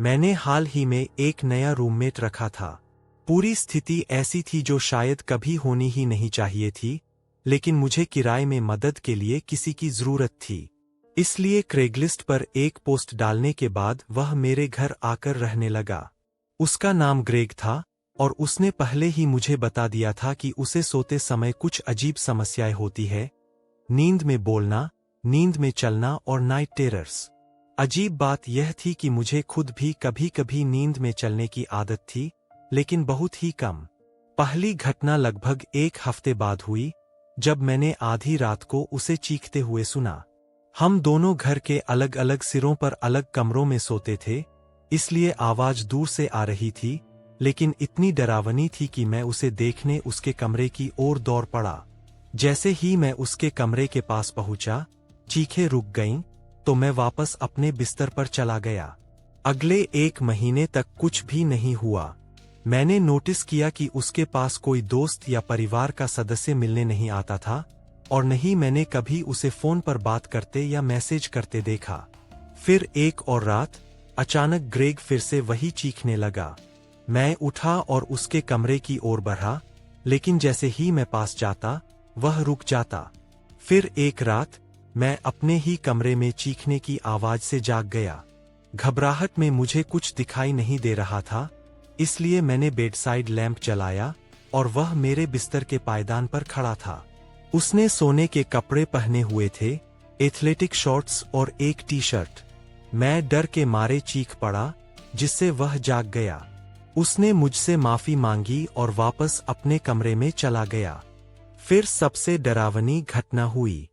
मैंने हाल ही में एक नया रूममेट रखा था। पूरी स्थिति ऐसी थी जो शायद कभी होनी ही नहीं चाहिए थी, लेकिन मुझे किराए में मदद के लिए किसी की जरूरत थी। इसलिए क्रेगलिस्ट पर एक पोस्ट डालने के बाद वह मेरे घर आकर रहने लगा। उसका नाम ग्रेग था और उसने पहले ही मुझे बता दिया था कि उसे सोते समय कुछ अजीब समस्याएं होती है, नींद में बोलना, नींद में चलना और नाइट टेरर्स। अजीब बात यह थी कि मुझे खुद भी कभी कभी नींद में चलने की आदत थी, लेकिन बहुत ही कम। पहली घटना लगभग एक हफ्ते बाद हुई, जब मैंने आधी रात को उसे चीखते हुए सुना। हम दोनों घर के अलग अलग सिरों पर अलग कमरों में सोते थे, इसलिए आवाज दूर से आ रही थी, लेकिन इतनी डरावनी थी कि मैं उसे देखने उसके कमरे की ओर दौड़ पड़ा। जैसे ही मैं उसके कमरे के पास पहुंचा, चीखें रुक गईं, तो मैं वापस अपने बिस्तर पर चला गया। अगले 1 महीने तक कुछ भी नहीं हुआ। मैंने नोटिस किया कि उसके पास कोई दोस्त या परिवार का सदस्य मिलने नहीं आता था, और नहीं मैंने कभी उसे फोन पर बात करते या मैसेज करते देखा। फिर एक और रात, अचानक ग्रेग फिर से वही चीखने लगा। मैं उठा और उसके कमरे की ओर बढ़ा, लेकिन जैसे ही मैं पास जाता, वह रुक जाता। फिर एक रात, मैं अपने ही कमरे में चीखने की आवाज से जाग गया। घबराहट में मुझे कुछ दिखाई नहीं दे रहा था, इसलिए मैंने बेडसाइड लैंप जलाया और वह मेरे बिस्तर के पायदान पर खड़ा था। उसने सोने के कपड़े पहने हुए थे, एथलेटिक शॉर्ट्स और एक टी-शर्ट। मैं डर के मारे चीख पड़ा, जिससे वह जाग गया। उसने मुझसे माफी मांगी और वापस अपने कमरे में चला गया। फिर सबसे डरावनी घटना हुई।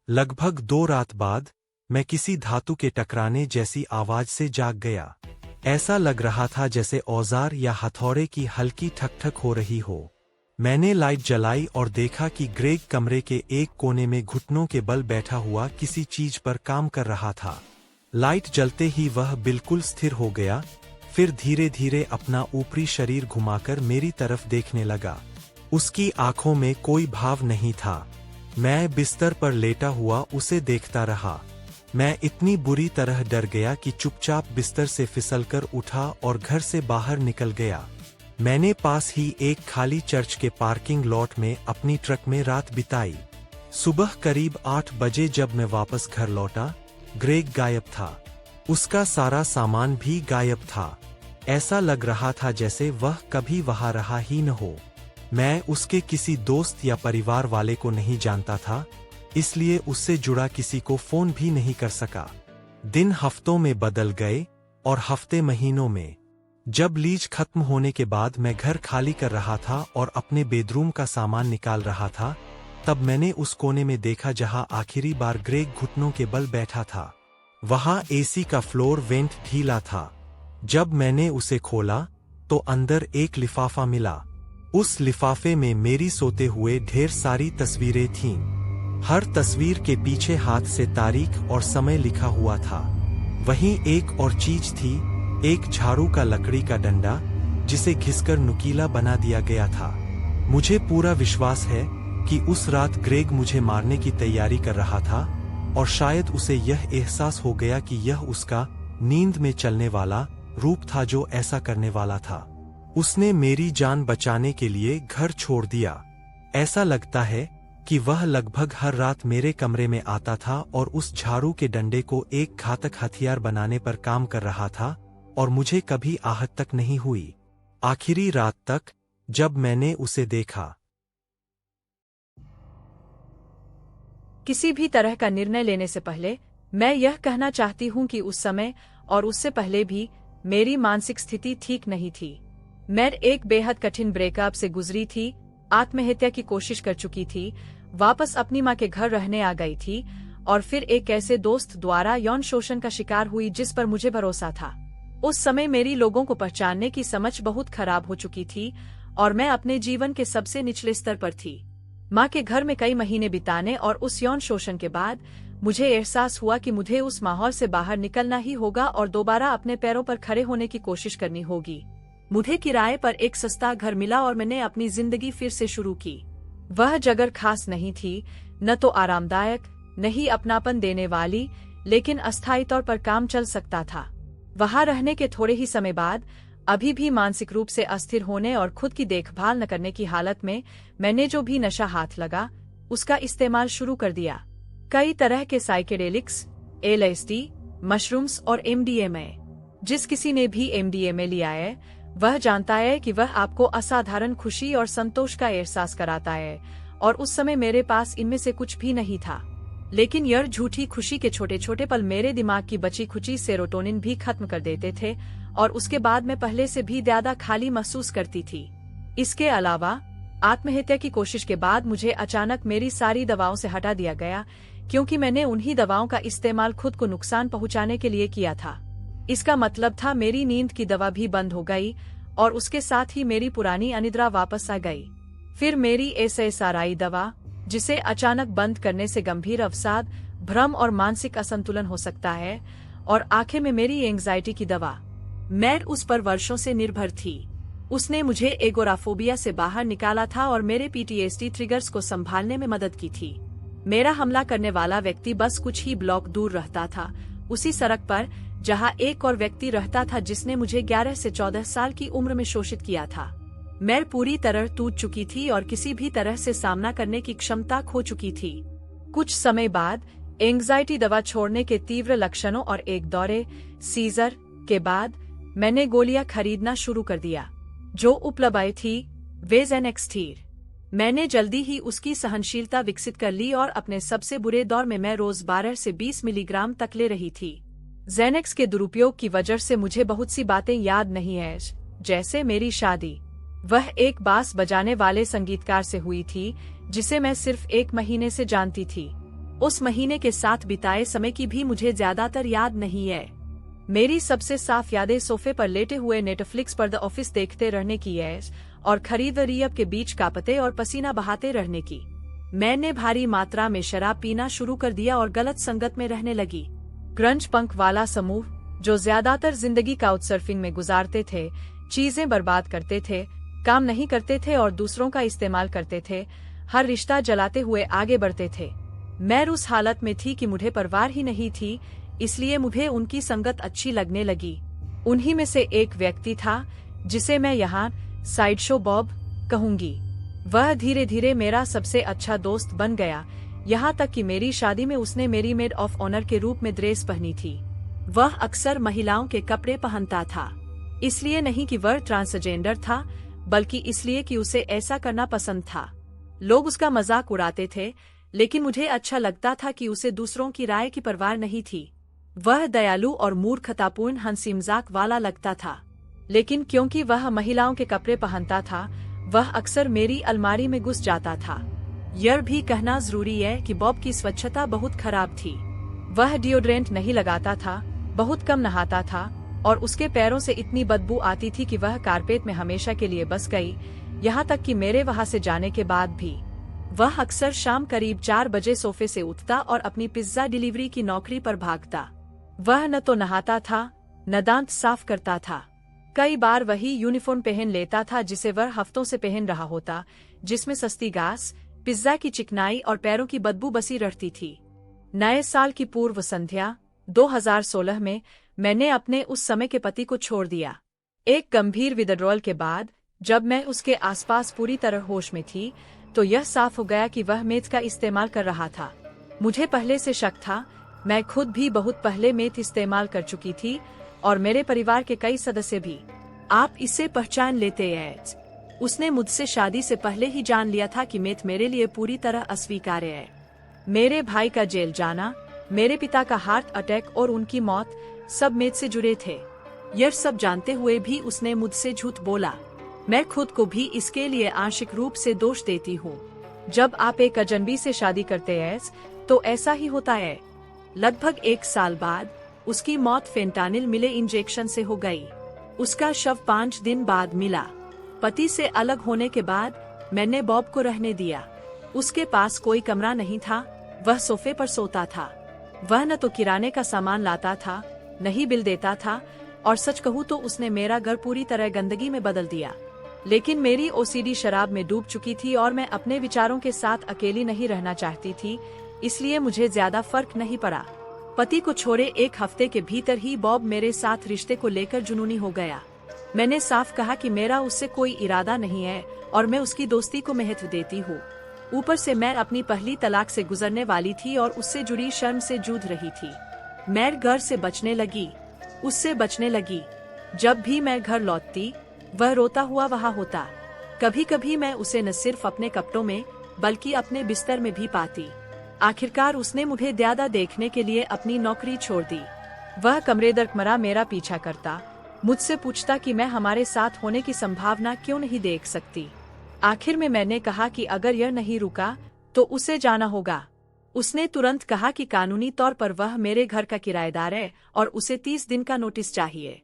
लगभग 2 रात बाद, मैं किसी धातु के टकराने जैसी आवाज से जाग गया। ऐसा लग रहा था जैसे औजार या हथौड़े की हल्की ठक-ठक हो रही हो। मैंने लाइट जलाई और देखा कि ग्रेग कमरे के एक कोने में घुटनों के बल बैठा हुआ किसी चीज पर काम कर रहा था। लाइट जलते ही वह बिल्कुल स्थिर हो गया, फिर धीरे धीरे अपना ऊपरी शरीर घुमाकर मेरी तरफ देखने लगा। उसकी आंखों में कोई भाव नहीं था। मैं बिस्तर पर लेटा हुआ उसे देखता रहा। मैं इतनी बुरी तरह डर गया कि चुपचाप बिस्तर से फिसलकर उठा और घर से बाहर निकल गया। मैंने पास ही एक खाली चर्च के पार्किंग लॉट में अपनी ट्रक में रात बिताई। सुबह करीब 8 बजे जब मैं वापस घर लौटा, ग्रेग गायब था। उसका सारा सामान भी गायब था। ऐसा लग रहा था जैसे वह कभी वहां रहा ही न हो। मैं उसके किसी दोस्त या परिवार वाले को नहीं जानता था, इसलिए उससे जुड़ा किसी को फोन भी नहीं कर सका। दिन हफ्तों में बदल गए और हफ्ते महीनों में। जब लीज खत्म होने के बाद मैं घर खाली कर रहा था और अपने बेडरूम का सामान निकाल रहा था, तब मैंने उस कोने में देखा जहां आखिरी बार ग्रेग घुटनों के बल बैठा था। वहां एसी का फ्लोर वेंट ढीला था। जब मैंने उसे खोला, तो अंदर एक लिफाफा मिला। उस लिफाफे में मेरी सोते हुए ढेर सारी तस्वीरें थीं। हर तस्वीर के पीछे हाथ से तारीख और समय लिखा हुआ था। वहीं एक और चीज थी, एक झाड़ू का लकड़ी का डंडा, जिसे घिसकर नुकीला बना दिया गया था। मुझे पूरा विश्वास है कि उस रात ग्रेग मुझे मारने की तैयारी कर रहा था, और शायद उसे यह एहसास हो गया कि यह उसका नींद में चलने वाला रूप था जो ऐसा करने वाला था। उसने मेरी जान बचाने के लिए घर छोड़ दिया। ऐसा लगता है कि वह लगभग हर रात मेरे कमरे में आता था और उस झाड़ू के डंडे को एक घातक हथियार बनाने पर काम कर रहा था, और मुझे कभी आहत तक नहीं हुई। आखिरी रात तक, जब मैंने उसे देखा। किसी भी तरह का निर्णय लेने से पहले मैं यह कहना चाहती हूँ कि उस समय और उससे पहले भी मेरी मानसिक स्थिति ठीक नहीं थी। मैं एक बेहद कठिन ब्रेकअप से गुजरी थी, आत्महत्या की कोशिश कर चुकी थी, वापस अपनी माँ के घर रहने आ गई थी, और फिर एक ऐसे दोस्त द्वारा यौन शोषण का शिकार हुई जिस पर मुझे भरोसा था। उस समय मेरी लोगों को पहचानने की समझ बहुत खराब हो चुकी थी, और मैं अपने जीवन के सबसे निचले स्तर पर थी। माँ के घर में कई महीने बिताने और उस यौन शोषण के बाद मुझे एहसास हुआ कि मुझे उस माहौल से बाहर निकलना ही होगा और दोबारा अपने पैरों पर खड़े होने की कोशिश करनी होगी। मुझे किराए पर एक सस्ता घर मिला और मैंने अपनी जिंदगी फिर से शुरू की। वह जगह खास नहीं थी, न तो आरामदायक, न ही अपनापन देने वाली, लेकिन अस्थायी तौर पर काम चल सकता था। वहां रहने के थोड़े ही समय बाद, अभी भी मानसिक रूप से अस्थिर होने और खुद की देखभाल न करने की हालत में, मैंने जो भी नशा हाथ लगा उसका इस्तेमाल शुरू कर दिया। कई तरह के साइकेडेलिक्स, LSD, मशरूम्स और MDMA। जिस किसी ने भी MDMA लिया है वह जानता है कि वह आपको असाधारण खुशी और संतोष का एहसास कराता है, और उस समय मेरे पास इनमें से कुछ भी नहीं था। लेकिन यह झूठी खुशी के छोटे छोटे पल मेरे दिमाग की बची खुची सेरोटोनिन भी खत्म कर देते थे, और उसके बाद मैं पहले से भी ज्यादा खाली महसूस करती थी। इसके अलावा आत्महत्या की कोशिश के बाद मुझे अचानक मेरी सारी दवाओं से हटा दिया गया, क्योंकि मैंने उन्हीं दवाओं का इस्तेमाल खुद को नुकसान पहुंचाने के लिए किया था। इसका मतलब था मेरी नींद की दवा भी बंद हो गई, और उसके साथ ही मेरी पुरानी अनिद्रा वापस आ गई। फिर मेरी SSRI दवा, जिसे अचानक बंद करने से गंभीर अवसाद, भ्रम और मानसिक असंतुलन हो सकता है, और आखिर में मेरी एंग्जाइटी की दवा। मैं उस पर वर्षों से निर्भर थी। उसने मुझे एगोराफोबिया से बाहर निकाला था और मेरे PTSD ट्रिगर्स को संभालने में मदद की थी। मेरा हमला करने वाला व्यक्ति बस कुछ ही ब्लॉक दूर रहता था, उसी सड़क पर जहां एक और व्यक्ति रहता था जिसने मुझे 11 से 14 साल की उम्र में शोषित किया था। मैं पूरी तरह टूट चुकी थी और किसी भी तरह से सामना करने की क्षमता खो चुकी थी। कुछ समय बाद एंग्जाइटी दवा छोड़ने के तीव्र लक्षणों और एक दौरे सीजर के बाद मैंने गोलियां खरीदना शुरू कर दिया। जो उपलब्ध थी वे ज़ेनेक्स थी। मैंने जल्दी ही उसकी सहनशीलता विकसित कर ली और अपने सबसे बुरे दौर में मैं रोज 12 से 20 मिलीग्राम तक ले रही थी। ज़ेनेक्स के दुरुपयोग की वजह से मुझे बहुत सी बातें याद नहीं है, जैसे मेरी शादी। वह एक बांस बजाने वाले संगीतकार से हुई थी जिसे मैं सिर्फ 1 महीने से जानती थी। उस महीने के साथ बिताए समय की भी मुझे ज्यादातर याद नहीं है। मेरी सबसे साफ यादें सोफे पर लेटे हुए नेटफ्लिक्स पर द ऑफिस देखते रहने की है, और खरीदारी के बीच कांपते और पसीना बहाते रहने की। मैंने भारी मात्रा में शराब पीना शुरू कर दिया और गलत संगत में रहने लगी। ग्रंज पंक वाला समूह, जो ज्यादातर जिंदगी काउचसर्फिंग में गुजारते थे, चीजें बर्बाद करते थे, काम नहीं करते थे और दूसरों का इस्तेमाल करते थे, हर रिश्ता जलाते हुए आगे बढ़ते थे। मैं उस हालत में थी कि मुझे परवाह ही नहीं थी, इसलिए मुझे उनकी संगत अच्छी लगने लगी। उन्हीं में से एक व्यक्ति था जिसे मैं यहाँ साइड शो बॉब कहूंगी। वह धीरे धीरे मेरा सबसे अच्छा दोस्त बन गया, यहाँ तक कि मेरी शादी में उसने मेरी मेड ऑफ ऑनर के रूप में ड्रेस पहनी थी। वह अक्सर महिलाओं के कपड़े पहनता था, इसलिए नहीं कि वह ट्रांसजेंडर था, बल्कि इसलिए कि उसे ऐसा करना पसंद था। लोग उसका मजाक उड़ाते थे, लेकिन मुझे अच्छा लगता था कि उसे दूसरों की राय की परवाह नहीं थी। वह दयालु और मूर्खतापूर्ण हंसी मजाक वाला लगता था, लेकिन क्योंकि वह महिलाओं के कपड़े पहनता था, वह अक्सर मेरी अलमारी में घुस जाता था। यह भी कहना जरूरी है कि बॉब की स्वच्छता बहुत खराब थी। वह डिओड्रेंट नहीं लगाता था, बहुत कम नहाता था, और उसके पैरों से इतनी बदबू आती थी कि वह कारपेट में हमेशा के लिए बस गई। यहाँ तक कि मेरे वहाँ से जाने के बाद भी वह अक्सर शाम करीब 4 बजे सोफे से उठता और अपनी पिज्जा डिलीवरी की नौकरी पर भागता। वह न तो नहाता था, न दांत साफ करता था। कई बार वही यूनिफॉर्म पहन लेता था जिसे वह हफ्तों से पहन रहा होता, जिसमें सस्ती घास, पिज्जा की चिकनाई और पैरों की बदबू बसी रहती थी। नए साल की पूर्व संध्या 2016 में मैंने अपने उस समय के पति को छोड़ दिया। एक गंभीर विथड्रॉल के बाद, जब मैं उसके आसपास पूरी तरह होश में थी, तो यह साफ हो गया कि वह मेथ का इस्तेमाल कर रहा था। मुझे पहले से शक था, मैं खुद भी बहुत पहले मेथ इस्तेमाल कर चुकी थी, और मेरे परिवार के कई सदस्य भी। आप इसे पहचान लेते हैं। उसने मुझसे शादी से पहले ही जान लिया था कि मेथ मेरे लिए पूरी तरह अस्वीकार्य है। मेरे भाई का जेल जाना, मेरे पिता का हार्ट अटैक और उनकी मौत, सब मेथ से जुड़े थे। यह सब जानते हुए भी उसने मुझसे झूठ बोला। मैं खुद को भी इसके लिए आंशिक रूप से दोष देती हूँ। जब आप एक अजनबी से शादी करते हैं तो ऐसा ही होता है। लगभग 1 साल बाद उसकी मौत फेंटानिल मिले इंजेक्शन से हो गई। उसका शव 5 दिन बाद मिला। पति से अलग होने के बाद मैंने बॉब को रहने दिया। उसके पास कोई कमरा नहीं था, वह सोफे पर सोता था। वह न तो किराने का सामान लाता था, न ही बिल देता था, और सच कहूँ तो उसने मेरा घर पूरी तरह गंदगी में बदल दिया। लेकिन मेरी OCD शराब में डूब चुकी थी और मैं अपने विचारों के साथ अकेली नहीं रहना चाहती थी, इसलिए मुझे ज्यादा फर्क नहीं पड़ा। पति को छोड़े 1 हफ्ते के भीतर ही बॉब मेरे साथ रिश्ते को लेकर जुनूनी हो गया। मैंने साफ कहा कि मेरा उससे कोई इरादा नहीं है और मैं उसकी दोस्ती को महत्व देती हूँ। ऊपर से मैं अपनी पहली तलाक से गुजरने वाली थी और उससे जुड़ी शर्म से जूझ रही थी। मैं घर से बचने लगी, उससे बचने लगी। जब भी मैं घर लौटती, वह रोता हुआ वहाँ होता। कभी कभी मैं उसे न सिर्फ अपने कपड़ों में बल्कि अपने बिस्तर में भी पाती। आखिरकार उसने मुझे ज्यादा देखने के लिए अपनी नौकरी छोड़ दी। वह कमरे दर कमरा मेरा पीछा करता, मुझसे पूछता कि मैं हमारे साथ होने की संभावना क्यों नहीं देख सकती। आखिर में मैंने कहा कि अगर यह नहीं रुका तो उसे जाना होगा। उसने तुरंत कहा कि कानूनी तौर पर वह मेरे घर का किराएदार है और उसे 30 दिन का नोटिस चाहिए।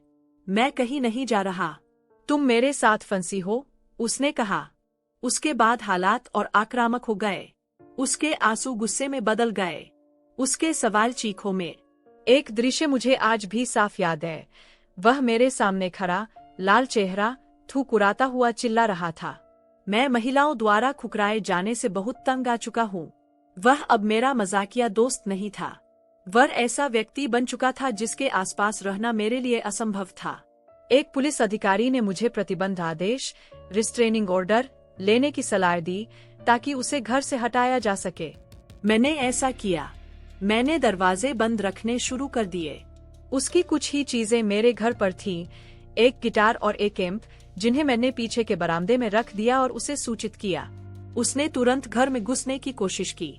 मैं कहीं नहीं जा रहा, तुम मेरे साथ फंसी हो, उसने कहा। उसके बाद हालात और आक्रामक हो गए। उसके आंसू गुस्से में बदल गए, उसके सवाल चीखों में। एक दृश्य मुझे आज भी साफ याद है। वह मेरे सामने खड़ा, लाल चेहरा, थूकुराता हुआ चिल्ला रहा था। मैं महिलाओं द्वारा खुकराए जाने से बहुत तंग आ चुका हूँ। वह अब मेरा मजाकिया दोस्त नहीं था, वह ऐसा व्यक्ति बन चुका था जिसके आसपास रहना मेरे लिए असंभव था। एक पुलिस अधिकारी ने मुझे प्रतिबंध आदेश, रिस्ट्रेनिंग ऑर्डर लेने की सलाह दी ताकि उसे घर से हटाया जा सके। मैंने ऐसा किया। मैंने दरवाजे बंद रखने शुरू कर दिए। उसकी कुछ ही चीजें मेरे घर पर थीं, एक गिटार और एक एम्प, जिन्हें मैंने पीछे के बरामदे में रख दिया और उसे सूचित किया। उसने तुरंत घर में घुसने की कोशिश की।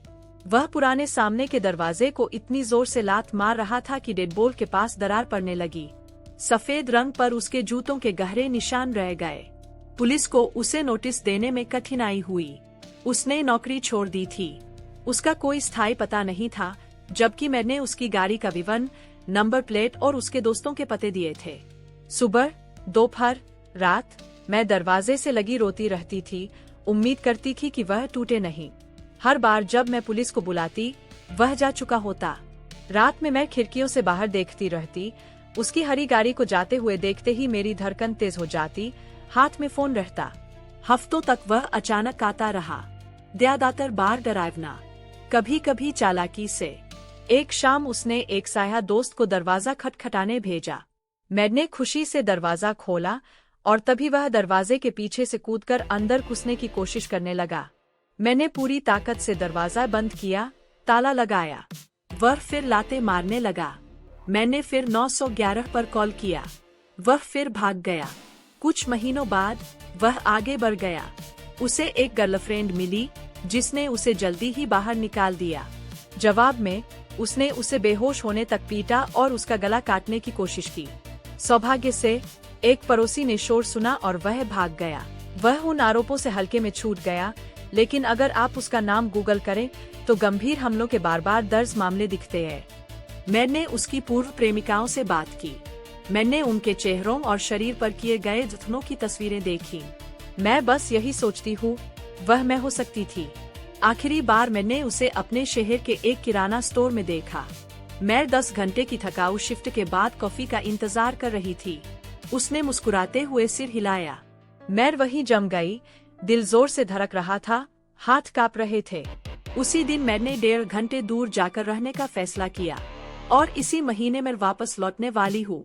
वह पुराने सामने के दरवाजे को इतनी जोर से लात मार रहा था कि डेडबोल्ट के पास दरार पड़ने लगी। सफेद रंग पर उसके जूतों के गहरे निशान रह गए। पुलिस को उसे नोटिस देने में कठिनाई हुई। उसने नौकरी छोड़ दी थी। उसका कोई स्थायी पता नहीं था, जबकि मैंने उसकी गाड़ी का विवरण, नंबर प्लेट और उसके दोस्तों के पते दिए थे। सुबह, दोपहर, रात मैं दरवाजे से लगी रोती रहती थी, उम्मीद करती थी कि वह टूटे नहीं। हर बार जब मैं पुलिस को बुलाती, वह जा चुका होता। रात में मैं खिड़कियों से बाहर देखती रहती। उसकी हरी गाड़ी को जाते हुए देखते ही मेरी धड़कन तेज हो जाती, हाथ में फोन रहता। हफ्तों तक वह अचानक आता रहा, ज्यादातर बार डरावना, कभी कभी चालाकी से। एक शाम उसने एक साया दोस्त को दरवाजा खटखटाने भेजा। मैंने खुशी से दरवाजा खोला और तभी वह दरवाजे के पीछे से कूदकर अंदर घुसने की कोशिश करने लगा। मैंने पूरी ताकत से दरवाजा बंद किया, ताला लगाया। वह फिर लाते मारने लगा। मैंने फिर 911 पर कॉल किया। वह फिर भाग गया। कुछ महीनों बाद वह आगे बढ़ गया। उसे एक गर्लफ्रेंड मिली जिसने उसे जल्दी ही बाहर निकाल दिया। जवाब में उसने उसे बेहोश होने तक पीटा और उसका गला काटने की कोशिश की। सौभाग्य से एक पड़ोसी ने शोर सुना और वह भाग गया। वह उन आरोपों से हल्के में छूट गया, लेकिन अगर आप उसका नाम गूगल करें तो गंभीर हमलों के बार दर्ज मामले दिखते हैं। मैंने उसकी पूर्व प्रेमिकाओं से बात की। मैंने उनके चेहरों और शरीर पर किए गए जख्मों की तस्वीरें देखी। मैं बस यही सोचती हूँ, वह मैं हो सकती थी। आखिरी बार मैंने उसे अपने शहर के एक किराना स्टोर में देखा। मैं 10 घंटे की थकाऊ शिफ्ट के बाद कॉफी का इंतजार कर रही थी। उसने मुस्कुराते हुए सिर हिलाया। मैं वहीं जम गई। दिल जोर से धड़क रहा था, हाथ कांप रहे थे। उसी दिन मैंने 1.5 घंटे दूर जाकर रहने का फैसला किया और इसी महीने में वापस लौटने वाली हूँ।